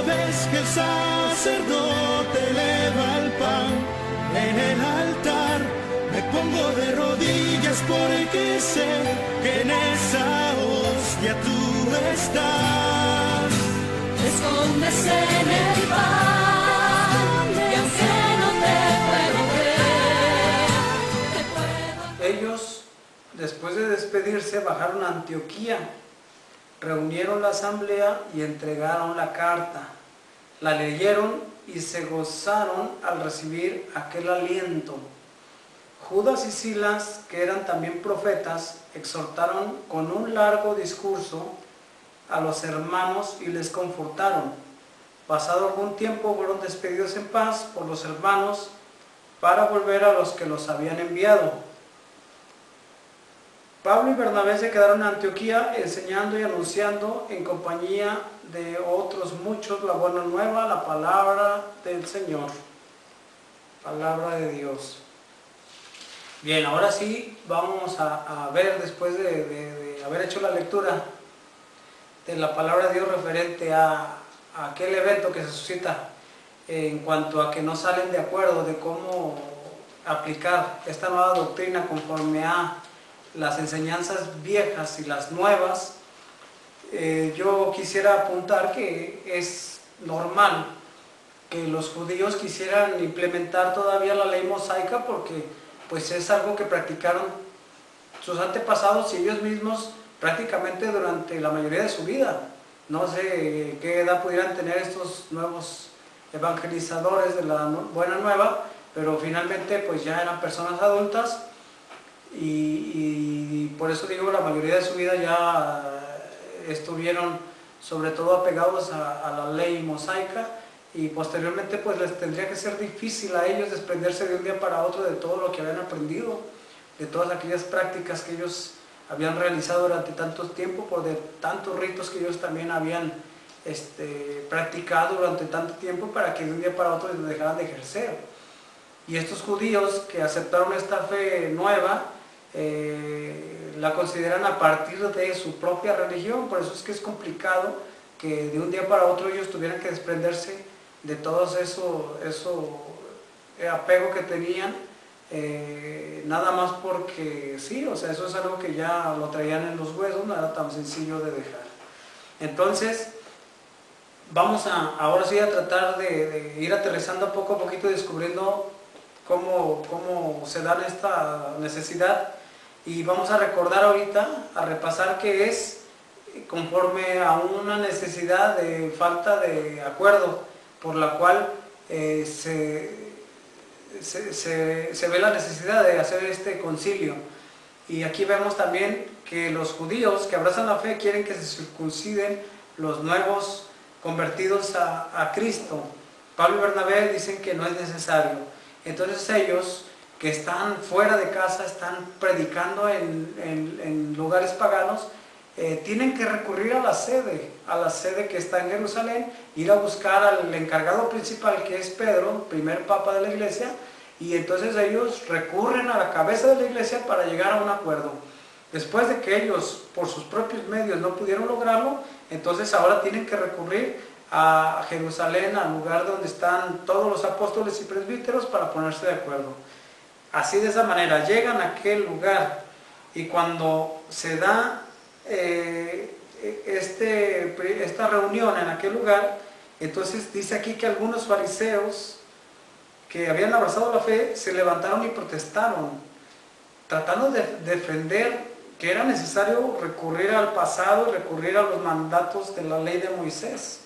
vez que el sacerdote eleva el pan en el altar, me pongo de rodillas porque sé que en esa hostia tú estás. Te escondes en el pan y aunque no te puedo ver, Ellos, después de despedirse, bajaron a Antioquía, reunieron la asamblea y entregaron la carta. La leyeron y se gozaron al recibir aquel aliento. Judas y Silas, que eran también profetas, exhortaron con un largo discurso a los hermanos y les confortaron. Pasado algún tiempo fueron despedidos en paz por los hermanos para volver a los que los habían enviado. Pablo y Bernabé se quedaron en Antioquía enseñando y anunciando en compañía de otros muchos la buena nueva, la palabra del Señor, palabra de Dios. Bien, ahora sí vamos a ver, después de haber hecho la lectura de la palabra de Dios referente a aquel evento que se suscita en cuanto a que no salen de acuerdo de cómo aplicar esta nueva doctrina conforme a las enseñanzas viejas y las nuevas. Yo quisiera apuntar que es normal que los judíos quisieran implementar todavía la ley mosaica porque pues es algo que practicaron sus antepasados y ellos mismos prácticamente durante la mayoría de su vida. No sé qué edad pudieran tener estos nuevos evangelizadores de la buena nueva, pero finalmente pues ya eran personas adultas y por eso digo, la mayoría de su vida ya estuvieron sobre todo apegados a la ley mosaica, y posteriormente pues les tendría que ser difícil a ellos desprenderse de un día para otro de todo lo que habían aprendido, de todas aquellas prácticas que ellos habían realizado durante tanto tiempo, por de tantos ritos que ellos también habían practicado durante tanto tiempo, para que de un día para otro les dejaran de ejercer. Y estos judíos que aceptaron esta fe nueva, la consideran a partir de su propia religión. Por eso es que es complicado que de un día para otro ellos tuvieran que desprenderse de todo eso apego que tenían, nada más porque sí, o sea, eso es algo que ya lo traían en los huesos, no era tan sencillo de dejar. Entonces, vamos ahora sí a tratar de ir aterrizando poco a poquito, descubriendo cómo se da esta necesidad, y vamos a recordar ahorita, a repasar que es conforme a una necesidad de falta de acuerdo, por la cual se ve la necesidad de hacer este concilio. Y aquí vemos también que los judíos que abrazan la fe quieren que se circunciden los nuevos convertidos a Cristo. Pablo y Bernabé dicen que no es necesario. Entonces ellos, que están fuera de casa, están predicando en lugares paganos, tienen que recurrir a la sede que está en Jerusalén, ir a buscar al encargado principal, que es Pedro, primer papa de la iglesia, y entonces ellos recurren a la cabeza de la iglesia para llegar a un acuerdo. Después de que ellos por sus propios medios no pudieron lograrlo, entonces ahora tienen que recurrir a Jerusalén, al lugar donde están todos los apóstoles y presbíteros, para ponerse de acuerdo. Así, de esa manera llegan a aquel lugar, y cuando se da esta reunión en aquel lugar, entonces dice aquí que algunos fariseos que habían abrazado la fe se levantaron y protestaron, tratando de defender que era necesario recurrir al pasado, recurrir a los mandatos de la ley de Moisés.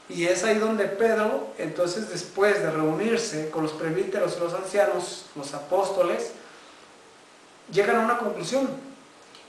Y es ahí donde Pedro, entonces, después de reunirse con los presbíteros y los ancianos, los apóstoles, llegan a una conclusión.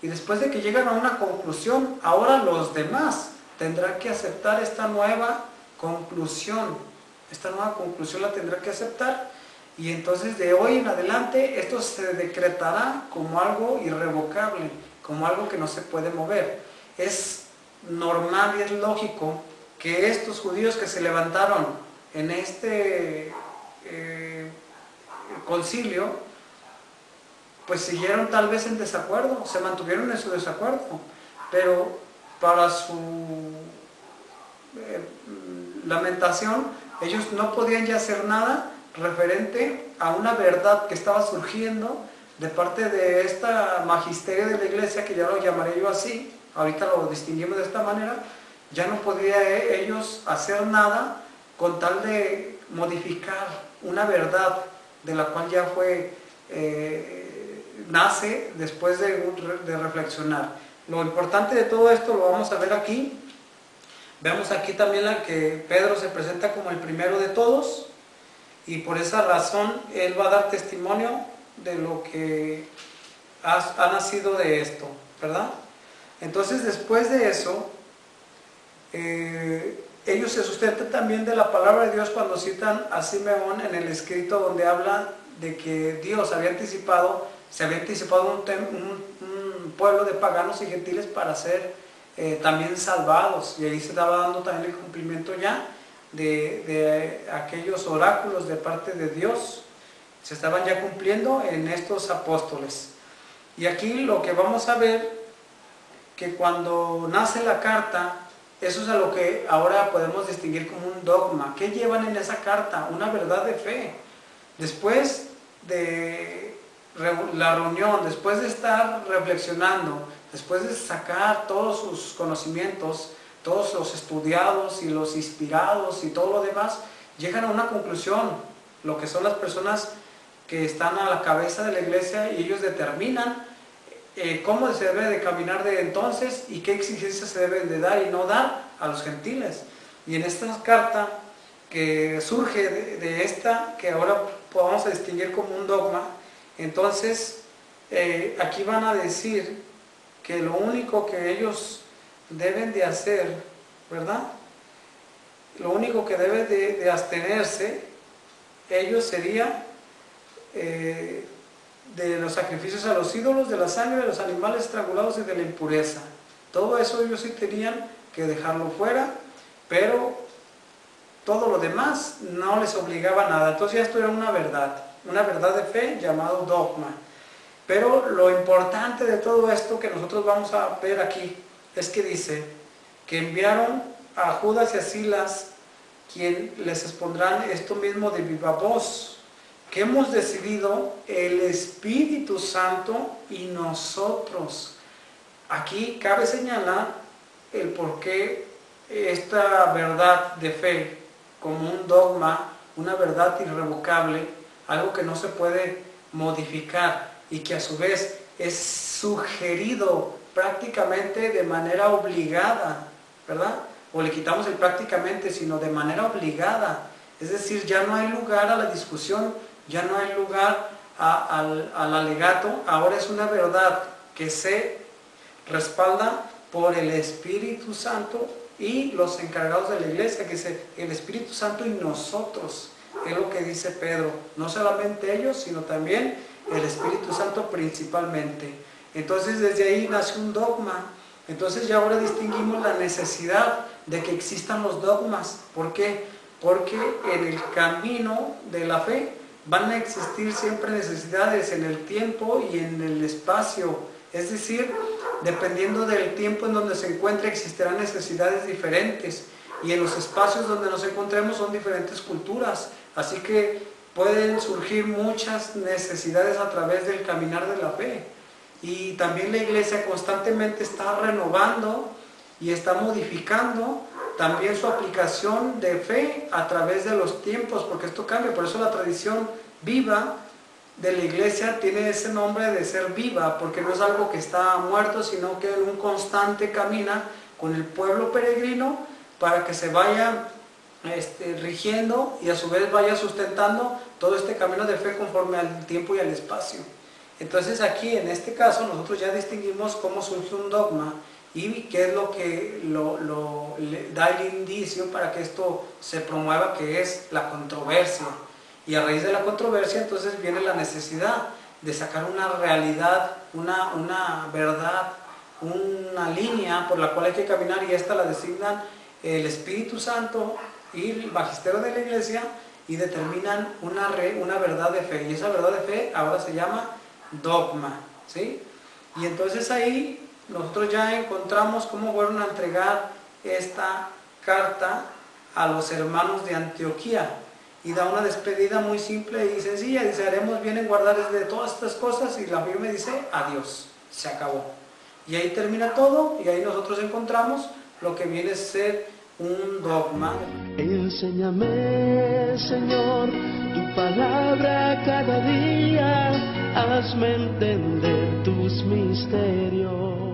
Y después de que llegan a una conclusión, ahora los demás tendrán que aceptar esta nueva conclusión. Esta nueva conclusión la tendrán que aceptar. Y entonces, de hoy en adelante, esto se decretará como algo irrevocable, como algo que no se puede mover. Es normal y es lógico que estos judíos que se levantaron en este concilio, pues siguieron tal vez en desacuerdo, se mantuvieron en su desacuerdo, pero para lamentación, ellos no podían ya hacer nada referente a una verdad que estaba surgiendo de parte de esta magisterio de la iglesia, que ya lo llamaré yo así, ahorita lo distinguimos de esta manera. Ya no podía ellos hacer nada con tal de modificar una verdad de la cual ya fue, nace después de reflexionar. Lo importante de todo esto lo vamos a ver aquí. Vemos aquí también la que Pedro se presenta como el primero de todos, y por esa razón él va a dar testimonio de lo que ha nacido de esto, ¿verdad? Entonces, después de eso, ellos se sustentan también de la palabra de Dios cuando citan a Simeón en el escrito donde habla de que Dios se había anticipado un pueblo de paganos y gentiles para ser también salvados, y ahí se estaba dando también el cumplimiento ya de aquellos oráculos de parte de Dios. Se estaban ya cumpliendo en estos apóstoles. Y aquí lo que vamos a ver, que cuando nace la carta, eso es a lo que ahora podemos distinguir como un dogma. ¿Qué llevan en esa carta? Una verdad de fe. Después de la reunión, después de estar reflexionando, después de sacar todos sus conocimientos, todos los estudiados y los inspirados y todo lo demás, llegan a una conclusión, lo que son las personas que están a la cabeza de la iglesia, y ellos determinan cómo se debe de caminar de entonces y qué exigencias se deben de dar y no dar a los gentiles. Y en esta carta que surge de esta, que ahora vamos a distinguir como un dogma, entonces aquí van a decir que lo único que ellos deben de hacer, ¿verdad? Lo único que deben de abstenerse ellos sería de los sacrificios a los ídolos, de la sangre de los animales estrangulados y de la impureza. Todo eso ellos sí tenían que dejarlo fuera, pero todo lo demás no les obligaba a nada. Entonces ya esto era una verdad de fe llamado dogma. Pero lo importante de todo esto que nosotros vamos a ver aquí es que dice que enviaron a Judas y a Silas, quien les expondrán esto mismo de viva voz, que hemos decidido el Espíritu Santo y nosotros. Aquí cabe señalar el por qué esta verdad de fe, como un dogma, una verdad irrevocable, algo que no se puede modificar y que a su vez es sugerido prácticamente de manera obligada, ¿verdad? O le quitamos el prácticamente, sino de manera obligada. Es decir, ya no hay lugar a la discusión, ya no hay lugar al alegato. Ahora es una verdad que se respalda por el Espíritu Santo y los encargados de la iglesia, que dice el Espíritu Santo y nosotros. Es lo que dice Pedro, no solamente ellos, sino también el Espíritu Santo principalmente. Entonces desde ahí nace un dogma. Entonces ya ahora distinguimos la necesidad de que existan los dogmas. ¿Por qué? Porque en el camino de la fe van a existir siempre necesidades en el tiempo y en el espacio. Es decir, dependiendo del tiempo en donde se encuentre, existirán necesidades diferentes. Y en los espacios donde nos encontremos son diferentes culturas. Así que pueden surgir muchas necesidades a través del caminar de la fe. Y también la iglesia constantemente está renovando y está modificando también su aplicación de fe a través de los tiempos, porque esto cambia. Por eso la tradición viva de la iglesia tiene ese nombre de ser viva, porque no es algo que está muerto, sino que en un constante camina con el pueblo peregrino para que se vaya rigiendo y a su vez vaya sustentando todo este camino de fe conforme al tiempo y al espacio. Entonces aquí en este caso nosotros ya distinguimos cómo surge un dogma y qué es lo que le da el indicio para que esto se promueva, que es la controversia. Y a raíz de la controversia entonces viene la necesidad de sacar una realidad, una verdad, una línea por la cual hay que caminar, y esta la designan el Espíritu Santo y el magisterio de la iglesia, y determinan una verdad de fe, y esa verdad de fe ahora se llama dogma, ¿sí? Y entonces ahí nosotros ya encontramos cómo fueron a entregar esta carta a los hermanos de Antioquía y da una despedida muy simple y sencilla. Dice, haremos bien en guardar de todas estas cosas, y la firme dice, adiós, se acabó. Y ahí termina todo, y ahí nosotros encontramos lo que viene a ser un dogma. Enséñame, Señor, tu palabra cada día, hazme entender tus misterios.